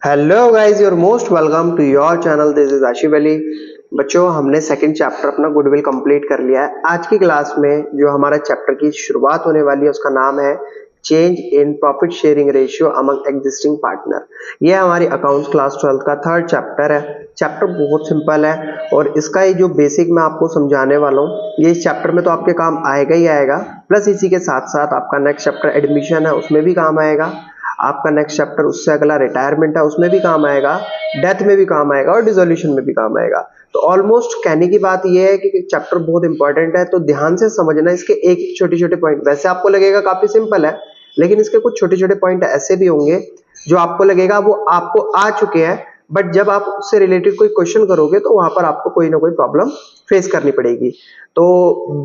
Hello guys, your most welcome to your channel. This is Asif Ali. बच्चों, हमने second chapter अपना goodwill complete कर लिया है। आज की क्लास में जो हमारा चैप्टर की शुरुआत होने वाली है उसका नाम है change in profit sharing ratio among existing partner. ये हमारी अकाउंट्स क्लास 12 का थर्ड चैप्टर है। चैप्टर बहुत सिंपल है और इसका ये जो बेसिक मैं आपको समझाने वाला हूँ ये इस चैप्टर में तो आपके काम आएगा ही आएगा, प्लस इसी के साथ साथ आपका नेक्स्ट चैप्टर एडमिशन है उसमें भी काम आएगा। आपका नेक्स्ट चैप्टर उससे अगला रिटायरमेंट है उसमें भी काम आएगा, डेथ में भी काम आएगा और डिसोल्यूशन में भी काम आएगा। तो ऑलमोस्ट कहने की बात यह है कि चैप्टर बहुत इंपॉर्टेंट है, तो ध्यान से समझना इसके एक छोटे छोटे पॉइंट। वैसे आपको लगेगा काफी सिंपल है, लेकिन इसके कुछ छोटे छोटे पॉइंट ऐसे भी होंगे जो आपको लगेगा वो आपको आ चुके हैं, बट जब आप उससे रिलेटेड कोई क्वेश्चन करोगे तो वहां पर आपको कोई ना कोई प्रॉब्लम फेस करनी पड़ेगी। तो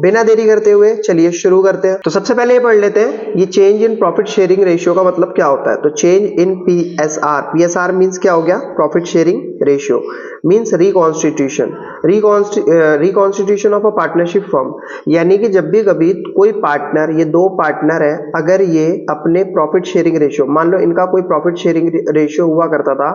बिना देरी करते हुए चलिए शुरू करते हैं। तो सबसे पहले ये पढ़ लेते हैं ये change in profit sharing ratio का मतलब क्या होता है। तो change in PSR, PSR means क्या हो गया, profit sharing ratio means reconstitution, reconstitution of a partnership firm. यानी कि जब भी कभी कोई पार्टनर, ये दो पार्टनर है, अगर ये अपने प्रॉफिट शेयरिंग रेशियो, मान लो इनका कोई प्रॉफिट शेयरिंग रेशियो हुआ करता था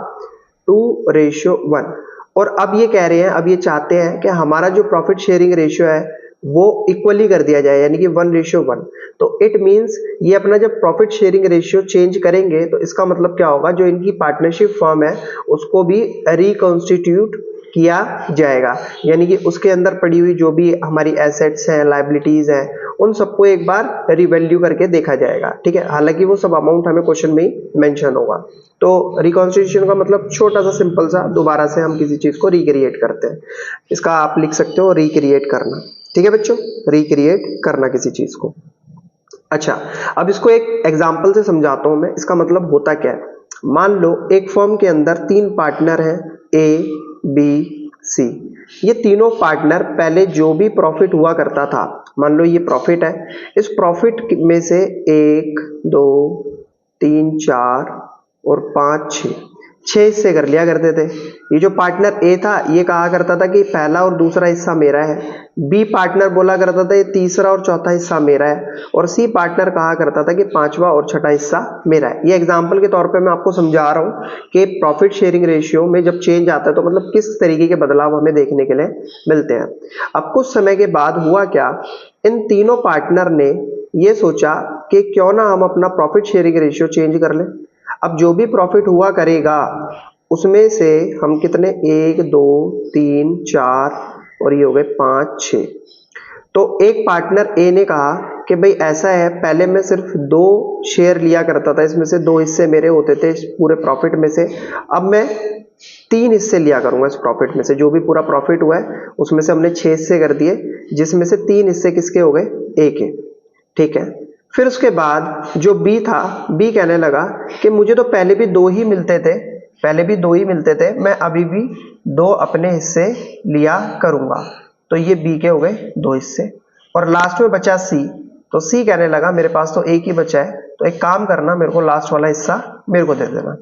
2:1, और अब ये कह रहे हैं, अब ये चाहते हैं कि हमारा जो प्रॉफिट शेयरिंग रेशियो है वो इक्वली कर दिया जाए, यानी कि 1:1। तो इट मींस ये अपना जब प्रॉफिट शेयरिंग रेशियो चेंज करेंगे तो इसका मतलब क्या होगा, जो इनकी पार्टनरशिप फर्म है उसको भी रिकॉन्स्टिट्यूट किया जाएगा। यानी कि उसके अंदर पड़ी हुई जो भी हमारी एसेट्स हैं, लायबिलिटीज हैं, उन सबको एक बार रिवैल्यू करके देखा जाएगा। ठीक है, हालांकि वो सब अमाउंट हमें क्वेश्चन में ही मेंशन होगा। तो रिकॉन्स्टिट्यूशन का मतलब छोटा सा सिंपल सा, दोबारा से हम किसी चीज को रिक्रिएट करते हैं। इसका आप लिख सकते हो रिक्रिएट करना। ठीक है बच्चों, रिक्रिएट करना किसी चीज को। अच्छा, अब इसको एक एग्जांपल से समझाता हूं मैं, इसका मतलब होता क्या है। मान लो एक फर्म के अंदर तीन पार्टनर हैं, ए बी सी। ये तीनों पार्टनर पहले जो भी प्रॉफिट हुआ करता था, मान लो ये प्रॉफिट है, इस प्रॉफिट में से 1 2 3 4 और 5 छह हिस्से कर लिया करते थे। ये जो पार्टनर ए था ये कहा करता था कि पहला और दूसरा हिस्सा मेरा है, बी पार्टनर बोला करता था ये तीसरा और चौथा हिस्सा मेरा है, और सी पार्टनर कहा करता था कि पांचवा और छठा हिस्सा मेरा है। ये एग्जांपल के तौर पे मैं आपको समझा रहा हूँ कि प्रॉफिट शेयरिंग रेशियो में जब चेंज आता है तो मतलब किस तरीके के बदलाव हमें देखने के लिए मिलते हैं। अब कुछ समय के बाद हुआ क्या, इन तीनों पार्टनर ने ये सोचा कि क्यों ना हम अपना प्रॉफिट शेयरिंग रेशियो चेंज कर लें। अब जो भी प्रॉफिट हुआ करेगा उसमें से हम कितने, 1 2 3 4 और ये हो गए 5 6। तो एक पार्टनर ए ने कहा कि भाई ऐसा है, पहले मैं सिर्फ 2 शेयर लिया करता था, इसमें से 2 हिस्से मेरे होते थे इस पूरे प्रॉफिट में से, अब मैं 3 हिस्से लिया करूंगा इस प्रॉफिट में से। जो भी पूरा प्रॉफिट हुआ है उसमें से हमने 6 हिस्से कर दिए, जिसमें से 3 हिस्से किसके हो गए, ए के। ठीक है, फिर उसके बाद जो बी था, बी कहने लगा कि मुझे तो पहले भी 2 ही मिलते थे, पहले भी 2 ही मिलते थे, मैं अभी भी 2 अपने हिस्से लिया करूंगा। तो ये बी के हो गए 2 हिस्से, और लास्ट में बचा सी। तो सी कहने लगा मेरे पास तो एक ही बचा है, तो एक काम करना, मेरे को लास्ट वाला हिस्सा मेरे को दे देना।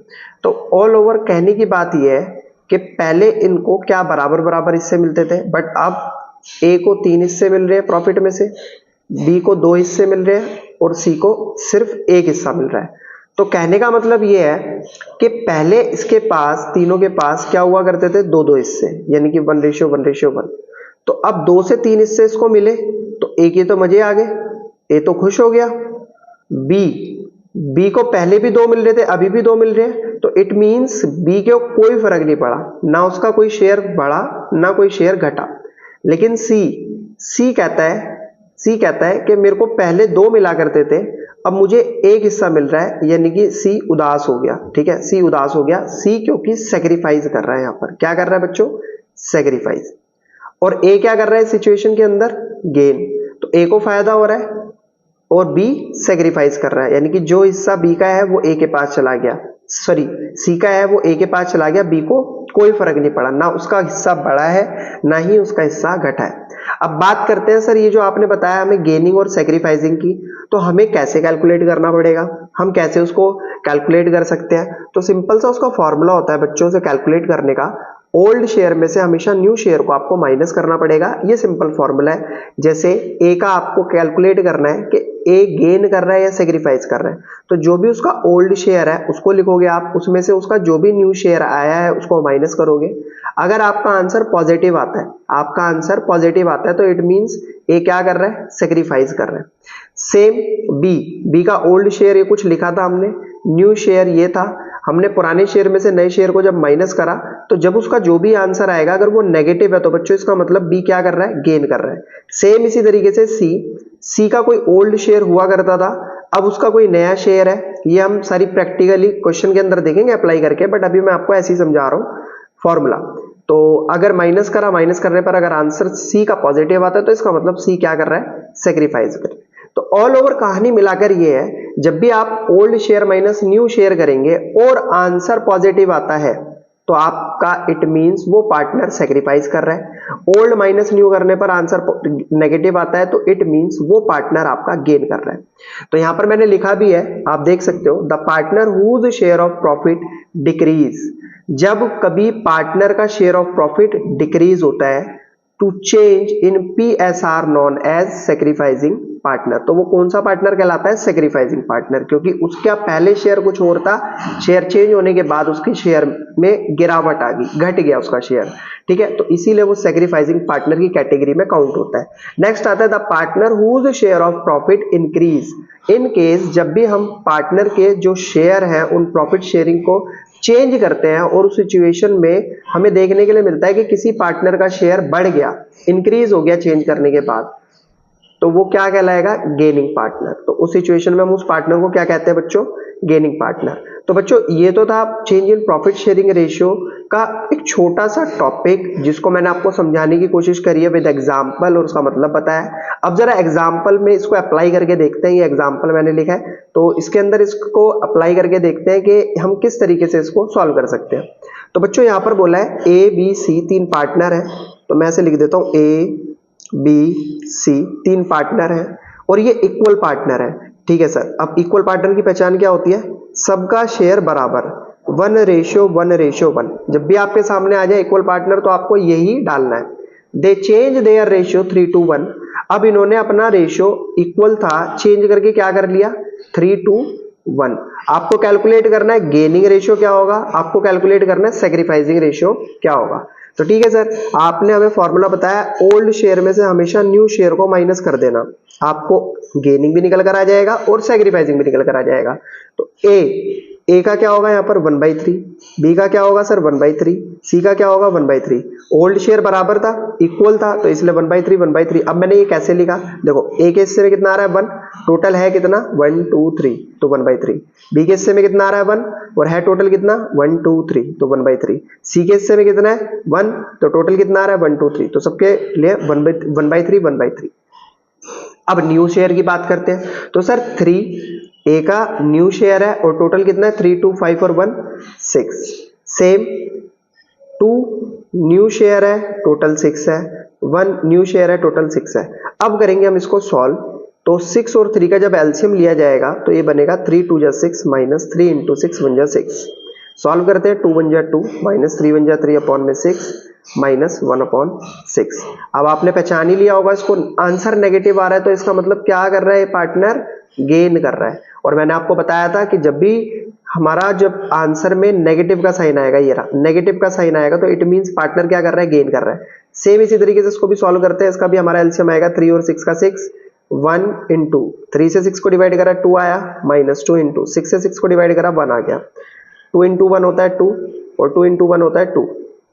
तो ऑल ओवर कहने की बात यह है कि पहले इनको क्या बराबर बराबर हिस्से मिलते थे, बट अब ए को 3 हिस्से मिल रहे हैं प्रॉफिट में से, बी को 2 हिस्से मिल रहे हैं और सी को सिर्फ 1 हिस्सा मिल रहा है। तो कहने का मतलब ये है कि पहले इसके पास, तीनों के पास क्या हुआ करते थे, 2 2 हिस्से, यानी कि 1:1:1। तो अब 2 से 3 हिस्से इसको मिले तो ए के तो मजे आ गए, ए तो खुश हो गया। बी, बी को पहले भी 2 मिल रहे थे, अभी भी 2 मिल रहे हैं, तो इट मींस बी के कोई फर्क नहीं पड़ा, ना उसका कोई शेयर बढ़ा ना कोई शेयर घटा। लेकिन सी कहता है कि मेरे को पहले 2 मिला करते थे, अब मुझे 1 हिस्सा मिल रहा है, यानी कि सी उदास हो गया। ठीक है, सी उदास हो गया, सी क्योंकि सेक्रीफाइस कर रहा है, यहां पर क्या कर रहा है बच्चों, सेक्रीफाइस। और ए क्या कर रहा है सिचुएशन के अंदर, गेन। तो ए को फायदा हो रहा है और बी सेक्रीफाइस कर रहा है, यानी कि जो हिस्सा बी का है वो ए के पास चला गया, सॉरी सी का है वो ए के पास चला गया, बी को कोई फर्क नहीं पड़ा, ना उसका हिस्सा बढ़ा है ना ही उसका हिस्सा घटा है। अब बात करते हैं, सर ये जो आपने बताया हमें गेनिंग और सेक्रीफाइसिंग की, तो हमें कैसे कैलकुलेट करना पड़ेगा, हम कैसे उसको कैलकुलेट कर सकते हैं। तो सिंपल सा उसका फॉर्मूला होता है बच्चों से कैलकुलेट करने का, ओल्ड शेयर में से हमेशा न्यू शेयर को आपको माइनस करना पड़ेगा। ये सिंपल फॉर्मूला है। जैसे ए का आपको कैलकुलेट करना है कि ए गेन कर रहा है या सेक्रीफाइस कर रहा है, तो जो भी उसका ओल्ड शेयर है उसको लिखोगे आप, उसमें से उसका जो भी न्यू शेयर आया है उसको माइनस करोगे। अगर आपका आंसर पॉजिटिव आता है, आपका आंसर पॉजिटिव आता है, तो इट मींस ए क्या कर रहा है, सेक्रीफाइस कर रहा है। सेम बी का ओल्ड शेयर ये कुछ लिखा था हमने, न्यू शेयर ये था, हमने पुराने शेयर में से नए शेयर को जब माइनस करा तो जब उसका जो भी आंसर आएगा अगर वो नेगेटिव है तो बच्चों इसका मतलब बी क्या कर रहा है, गेन कर रहा है। सेम इसी तरीके से सी का कोई ओल्ड शेयर हुआ करता था, अब उसका कोई नया शेयर है। ये हम सारी प्रैक्टिकली क्वेश्चन के अंदर देखेंगे अप्लाई करके, बट अभी मैं आपको ऐसे ही समझा रहा हूं फॉर्मूला। तो अगर माइनस करा, माइनस करने पर अगर आंसर सी का पॉजिटिव आता है तो इसका मतलब सी क्या कर रहा है, सेक्रीफाइस कर रहा है। तो ऑल ओवर कहानी मिलाकर ये है, जब भी आप old share minus new share करेंगे और आंसर पॉजिटिव आता है तो आपका इट मींस वो पार्टनर सेक्रीफाइस कर रहा है। ओल्ड माइनस न्यू करने पर आंसर नेगेटिव आता है तो इट मींस वो पार्टनर आपका गेन कर रहा है। तो यहां पर मैंने लिखा भी है, आप देख सकते हो, the partner whose share of profit decrease. जब कभी पार्टनर का शेयर ऑफ प्रॉफिट डिक्रीज होता है to change in PSR known as sacrificing partner, तो वो कौन सा पार्टनर कहलाता है, सेक्रीफाइसिंग पार्टनर, क्योंकि उसका पहले शेयर कुछ और था, शेयर चेंज होने के बाद उसके शेयर में गिरावट आ गई, घट गया उसका शेयर, ठीक है, तो इसीलिए वो सेक्रीफाइसिंग पार्टनर की कैटेगरी में काउंट होता है। नेक्स्ट आता है the partner whose share of profit increase. In case जब भी हम पार्टनर के जो शेयर हैं उन प्रॉफिट शेयरिंग को चेंज करते हैं और उस सिचुएशन में हमें देखने के लिए मिलता है कि किसी पार्टनर का शेयर बढ़ गया, इंक्रीज हो गया चेंज करने के बाद, तो वो क्या कहलाएगा, गेनिंग पार्टनर। तो उस सिचुएशन में हम उस पार्टनर को क्या कहते हैं बच्चों, गेनिंग पार्टनर। तो बच्चों ये तो था change in profit sharing ratio का एक छोटा सा टॉपिक जिसको मैंने आपको समझाने की कोशिश करी है विद एग्जांपल और उसका मतलब बताया। अब जरा एग्जांपल में इसको अप्लाई करके देखते हैं। ये एग्जांपल मैंने लिखा है तो इसके अंदर इसको अप्लाई करके देखते हैं कि हम किस तरीके से इसको सॉल्व कर सकते हैं। तो बच्चों यहाँ पर बोला है ए बी सी तीन पार्टनर है, तो मैं ऐसे लिख देता हूँ ए बी सी तीन पार्टनर है और ये इक्वल पार्टनर है, ठीक है सर। अब इक्वल पार्टनर की पहचान क्या होती है, सबका शेयर बराबर, 1:1:1। जब भी आपके सामने आ जाए इक्वल पार्टनर तो आपको यही डालना है। दे चेंज देयर रेशियो 3:1। अब इन्होंने अपना रेशियो इक्वल था चेंज करके क्या कर लिया, 3:1। आपको कैलकुलेट करना है गेनिंग रेशियो क्या होगा, आपको कैलकुलेट करना है सेक्रीफाइसिंग रेशियो क्या होगा। तो ठीक है सर, आपने हमें फॉर्मूला बताया ओल्ड शेयर में से हमेशा न्यू शेयर को माइनस कर देना, आपको गेनिंग भी निकल कर आ जाएगा और सेक्रीफाइसिंग भी निकल कर आ जाएगा। तो ए का क्या होगा यहाँ पर 1/3, बी का क्या होगा सर 1/3, सी का क्या होगा 1/3। ओल्ड शेयर बराबर था, इक्वल था, तो इसलिए 1/3 अब मैंने ये कैसे लिखा, देखो ए के हिस्से में कितना आ रहा है 1, टोटल है कितना 1 2 3 तो 1/3। बी के हिस्से में कितना आ रहा है 1 और है टोटल कितना 1 2 3 तो 1/3। सी के हिस्से में कितना है 1 तो टोटल कितना आ रहा है 1 2 3 तो सबके लिए 1/3। अब न्यू शेयर की बात करते हैं तो सर 3 ए का न्यू शेयर है और टोटल कितना है 3 2 5 और 1 6। सेम 2 न्यू शेयर है टोटल 6 है, 1 न्यू शेयर है टोटल 6 है। अब करेंगे हम इसको सॉल्व, तो 6 और 3 का जब एलसीएम लिया जाएगा तो ये बनेगा 3 2 जा 6 माइनस 3 इंटू 6 1 जा 6। सॉल्व करते हैं 2 1 जा 2 माइनस 3 1 जा 3 अपॉन में 6 माइनस 1/6। अब आपने पहचान ही लिया होगा इसको, आंसर नेगेटिव आ रहा है तो इसका मतलब क्या कर रहा है, पार्टनर गेन कर रहा है। और मैंने आपको बताया था कि जब भी हमारा जब आंसर में नेगेटिव का साइन आएगा, ये रहा नेगेटिव का साइन आएगा, तो इट मींस पार्टनर क्या कर रहा है, गेन कर रहा है। सेम इसी तरीके से इसको भी सॉल्व करते हैं। इसका भी हमारा एलसीएम आएगा 3 और 6 का 6, 1 इंटू 3 से 6 को डिवाइड करा 2 आया, माइनस 2 इंटू 6 से 6 को डिवाइड करा 1 आ गया। 2 इंटू 1 होता है 2 और 2 इंटू 1 होता है 2,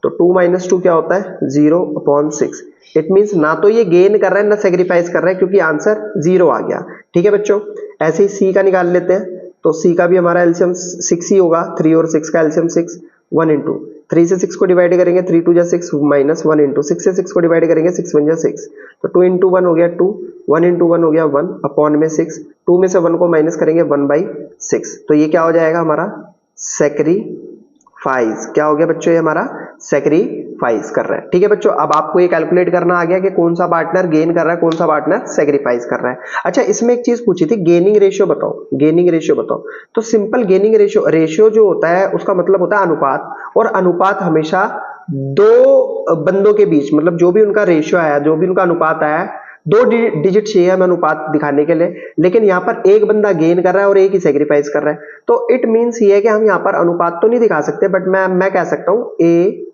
तो 2 माइनस 2 क्या होता है 0/6। इट मींस ना तो ये गेन कर रहा है ना सेक्रीफाइस कर रहा है, क्योंकि आंसर 0 आ गया। ठीक है बच्चों, ऐसे ही सी का निकाल लेते हैं। तो सी का भी हमारा एलसीएम 6 ही होगा, 3 और 6 का एलसीएम 6, 1 इंटू 3 से 6 को डिवाइड करेंगे 3 2 जा 6 माइनस 1 इंटू 6 से 6 को डिवाइड करेंगे 6 1 जा 6, तो 2 इंटू 1 हो गया 2, 1 इंटू 1 हो गया 1 अपॉन में 6, 2 में से 1 को माइनस करेंगे 1/6। तो ये क्या हो जाएगा हमारा सेक्रीफाइस। क्या हो गया बच्चों, ये हमारा सेक्रीफाइस कर रहा है। ठीक है बच्चों, अब आपको ये कैलकुलेट करना आ गया कि कौन सा पार्टनर गेन कर रहा है, कौन सा पार्टनर सेक्रीफाइस कर रहा है। अच्छा, इसमें एक चीज पूछी थी, गेनिंग रेशियो बताओ, गेनिंग रेशियो बताओ। तो सिंपल गेनिंग रेशियो जो होता है उसका मतलब होता है अनुपात, और अनुपात हमेशा दो बंदों के बीच, मतलब जो भी उनका रेशियो आया, जो भी उनका अनुपात आया, दो डिजिट चाहिए हमें अनुपात दिखाने के लिए, लेकिन यहाँ पर एक बंदा गेन कर रहा है और एक ही सेक्रीफाइस कर रहा है। तो इट मीन्स ये है कि हम यहाँ पर अनुपात तो नहीं दिखा सकते, बट मैं कह सकता हूं A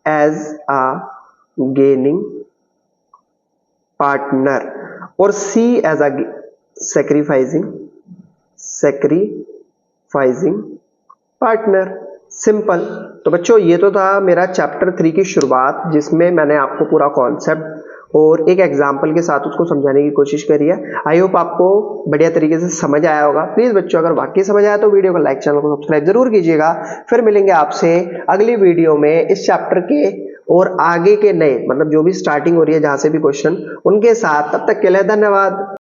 as a gaining partner और C as a sacrificing partner. Simple. तो बच्चों ये तो था मेरा चैप्टर 3 की शुरुआत, जिसमें मैंने आपको पूरा कॉन्सेप्ट और एक एग्जाम्पल के साथ उसको समझाने की कोशिश करी है। आई होप आपको बढ़िया तरीके से समझ आया होगा। प्लीज बच्चों अगर वाकई समझ आया तो वीडियो को लाइक, चैनल को सब्सक्राइब जरूर कीजिएगा। फिर मिलेंगे आपसे अगली वीडियो में इस चैप्टर के और आगे के नए, मतलब जो भी स्टार्टिंग हो रही है जहां से भी क्वेश्चन, उनके साथ। तब तक के लिए धन्यवाद।